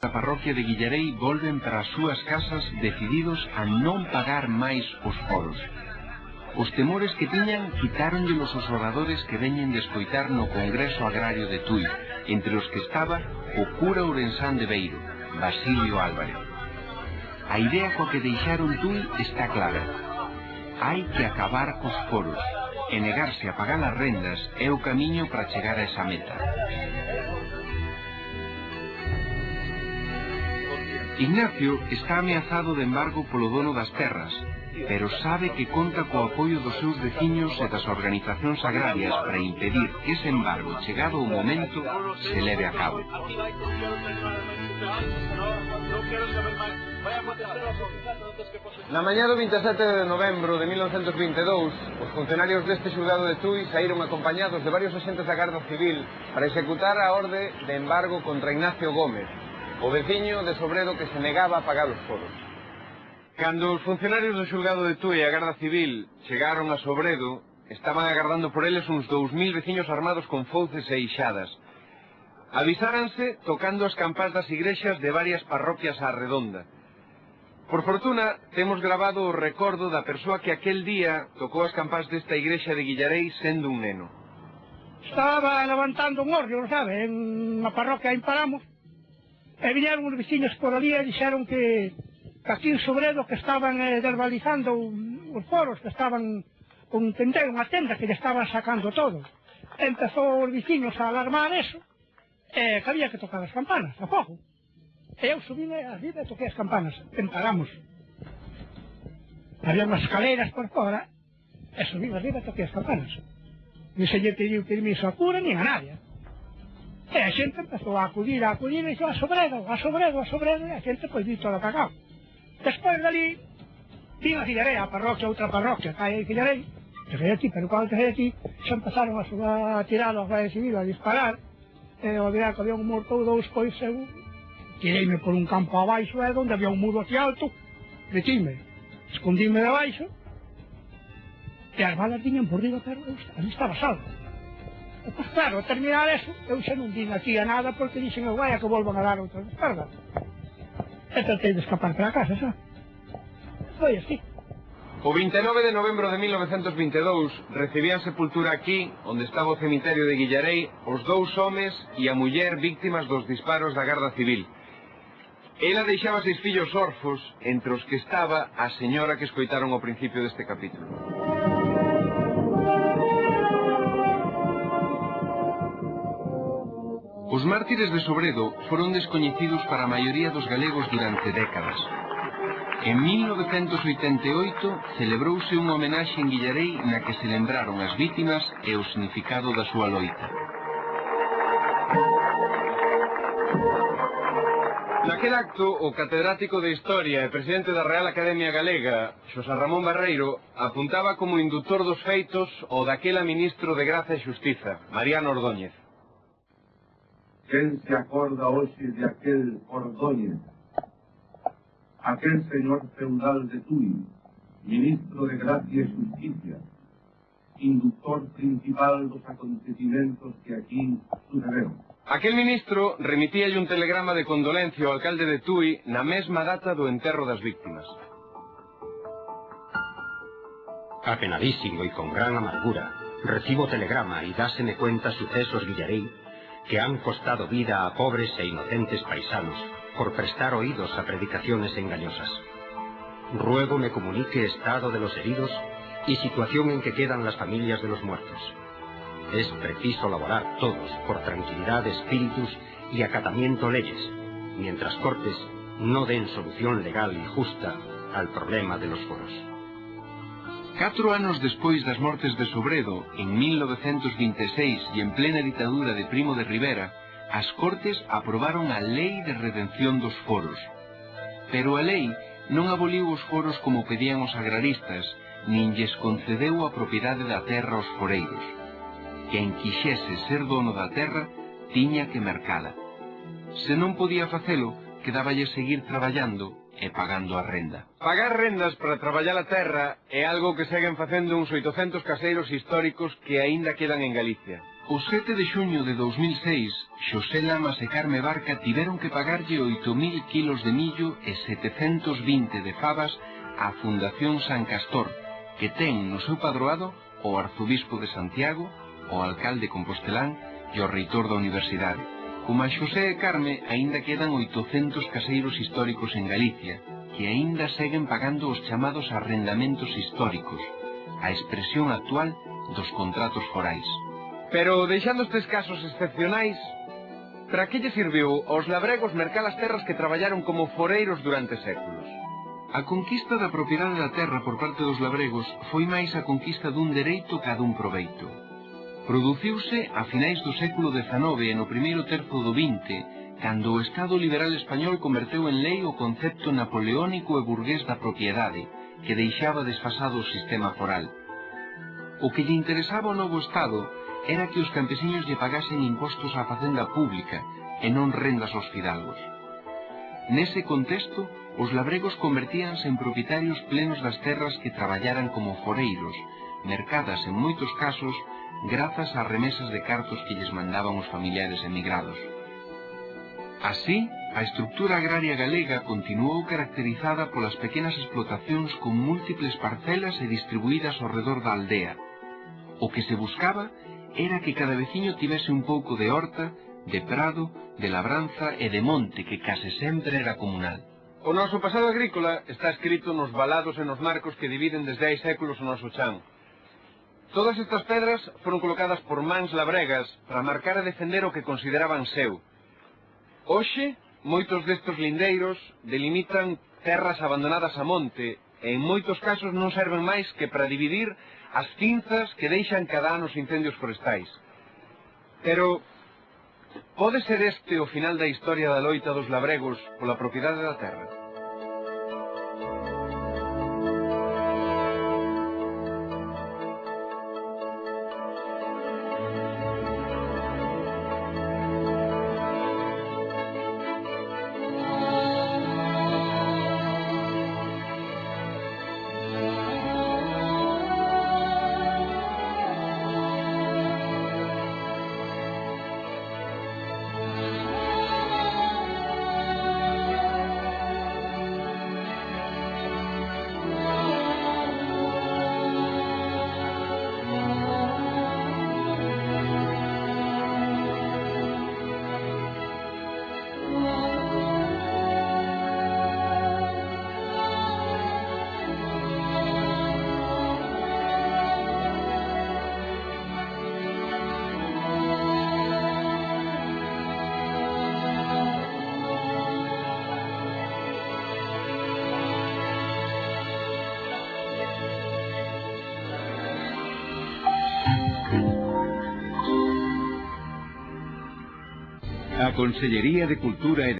da parroquia de Guillarei volven para as súas casas decididos a non pagar máis os foros. Os temores que tiñan quitáronlles os oradores que veñen de escoitar no Congreso Agrario de Tui, entre os que estaba o cura ourensán de Beiro, Basilio Álvarez. A idea coa que deixaron Tui está clara. Hai que acabar cos foros, e negarse a pagar as rendas é o camiño para chegar a esa meta. Ignacio está ameazado de embargo polo dono das terras, pero sabe que conta co apoio dos seus veciños e das organizacións agrarias para impedir que ese embargo, chegado o momento, se leve a cabo. Na mañá do 27 de novembro de 1922, os funcionarios deste xulgado de Tui saíron acompañados de varios axentes da Garda Civil para executar a orde de embargo contra Ignacio Gómez, o veciño de Sobredo que se negaba a pagar os foros. Cando os funcionarios do xulgado de Tui e a Garda Civil chegaron a Sobredo, estaban agardando por eles uns 2000 veciños armados con fouces e ixadas. Avisáranse tocando as campás das igrexas de varias parroquias á redonda. Por fortuna, temos grabado o recordo da persoa que aquel día tocou as campás desta igrexa de Guillarei sendo un neno. Estaba levantando un horrio, sabe, en a parroquia en Paramos, e viñeron os veciños por ali e dixeron que aquí en Sobredo que estaban desvalizando os foros, que estaban un tendero, unha tenda que lle estaban sacando todo. Empezou os veciños a alarmar eso, e que había que tocar as campanas, a fogo. E eu subí arriba e toquei as campanas, Paramos. Había unhas escaleiras por fora, e subí arriba e toquei as campanas. Ni se lle pediu permiso a cura, nin a nadie. E a xente empezou a acudir, e dixo a Sobredo, e a xente pois dito a cagao. Despois dali, vin a Guillarei, a parroquia, outra parroquia, que hai en Guillarei, cheguei aquí, pero cando cheguei aquí, xa empezaron a tirar a Guardia Civil, a disparar, e ao ver que había un morto ou dous, pois eu tireime por un campo abaixo, onde había un muro aquí alto, metime, escondíme debaixo, e as balas viñan por riba, pero a mí estaba salvo. E, pois claro, a terminar eso, eu xa non vin aquí a nada, porque dixen, vai a que volvan a dar outra descarga. E tratei de escapar para casa, xa. Foi así. O 29 de novembro de 1922 recibían sepultura aquí, onde estaba o cemiterio de Guillarei, os dous homes e a muller víctimas dos disparos da Garda Civil. Ela deixaba 6 fillos orfos, entre os que estaba a señora que escoitaron ao principio deste capítulo. Os mártires de Sobredo foron descoñecidos para a maioría dos galegos durante décadas. En 1988 celebrouse unha homenaxe en Guillarei na que se lembraron as vítimas e o significado da súa loita. Naquel acto, o catedrático de Historia e presidente da Real Academia Galega, Xosé Ramón Barreiro, apuntaba como indutor dos feitos o daquela ministro de Graza e Xustiza, Mariano Ordóñez. Quen se acorda hoxe de aquel Ordóñez, aquel señor feudal de Tui, ministro de Gracia e Justicia, inductor principal dos acontecimentos que aquí sucederon. Aquel ministro remitíalle un telegrama de condolencia ao alcalde de Tui na mesma data do enterro das víctimas. Apenadísimo e con gran amargura, recibo telegrama y dáseme cuenta sucesos Guillarei que han costado vida a pobres e inocentes paisanos por prestar oídos a predicaciones engañosas. Ruego me comunique estado de los heridos y situación en que quedan las familias de los muertos. Es preciso laborar todos por tranquilidad de espíritus y acatamiento leyes, mientras Cortes no den solución legal y justa al problema de los foros. 4 anos despois das mortes de Sobredo, en 1926 e en plena ditadura de Primo de Rivera, as Cortes aprobaron a Lei de Redención dos Foros. Pero a lei non aboliu os foros como pedían os agraristas, nin lles concedeu a propiedade da terra aos foreiros. Quen quixese ser dono da terra, tiña que mercala. Se non podía facelo, quedáballe seguir traballando e pagando a renda. Pagar rendas para traballar a terra é algo que seguen facendo uns 800 caseiros históricos que aínda quedan en Galicia. O 7 de xuño de 2006, Xosé Lamas e Carme Barca tiveron que pagarlle 8.000 kilos de millo e 720 de fabas á Fundación San Castor, que ten no seu padroado o arzobispo de Santiago, o alcalde compostelán e o reitor da universidade. Como a Xosé e Carme, aínda quedan 800 caseiros históricos en Galicia, que aínda seguen pagando os chamados arrendamentos históricos, a expresión actual dos contratos forais. Pero, deixando estes casos excepcionais, para que lle serviu aos labregos mercar as terras que traballaron como foreiros durante séculos? A conquista da propiedade da terra por parte dos labregos foi máis a conquista dun dereito ca dun proveito. Produciuse a finais do século XIX e no primeiro terzo do XX, cando o Estado liberal español converteu en lei o concepto napoleónico e burgués da propiedade, que deixaba desfasado o sistema foral. O que lle interesaba ao novo Estado era que os campesiños lle pagasen impostos á facenda pública e non rendas aos fidalgos. Nese contexto, os labregos convertíanse en propietarios plenos das terras que traballaran como foreiros, mercadas en moitos casos grazas ás remesas de cartos que lles mandaban os familiares emigrados. Así, a estructura agraria galega continuou caracterizada polas pequenas explotacións con múltiples parcelas e distribuídas ao redor da aldea. O que se buscaba era que cada veciño tivese un pouco de horta, de prado, de labranza e de monte que case sempre era comunal. O noso pasado agrícola está escrito nos valados e nos marcos que dividen desde hai séculos o noso chan. Todas estas pedras foron colocadas por mans labregas para marcar e defender o que consideraban seu. Hoxe, moitos destes lindeiros delimitan terras abandonadas a monte e en moitos casos non serven máis que para dividir as cinzas que deixan cada ano os incendios forestais. Pero, pode ser este o final da historia da loita dos labregos pola propiedade da terra? A Consellería de Cultura e